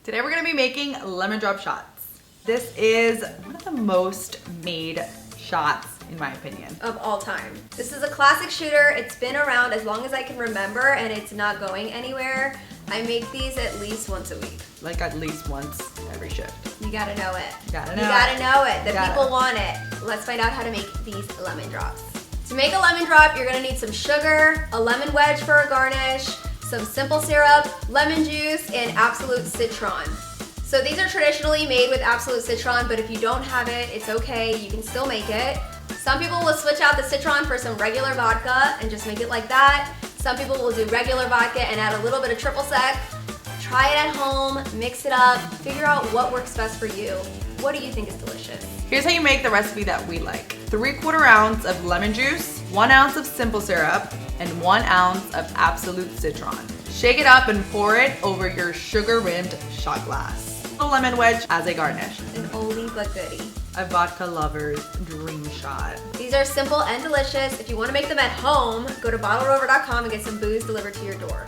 Today we're gonna be making lemon drop shots. This is one of the most made shots, in my opinion, of all time. This is a classic shooter. It's been around as long as I can remember and it's not going anywhere. I make these at least once a week. like at least once every shift. You gotta know it. You gotta know it. The people want it. Let's find out how to make these lemon drops. To make a lemon drop, you're gonna need some sugar, a lemon wedge for a garnish, some simple syrup, lemon juice, and absolute citron. So these are traditionally made with absolute citron, but if you don't have it, it's okay, you can still make it. Some people will switch out the citron for some regular vodka and just make it like that. Some people will do regular vodka and add a little bit of triple sec. Try it at home, mix it up, figure out what works best for you. What do you think is delicious? Here's how you make the recipe that we like. 3/4 ounce of lemon juice, 1 ounce of simple syrup, and 1 ounce of absolute citron. Shake it up and pour it over your sugar-rimmed shot glass. The lemon wedge as a garnish. An oldie but goodie. A vodka lover's dream shot. These are simple and delicious. If you want to make them at home, go to bottlerover.com and get some booze delivered to your door.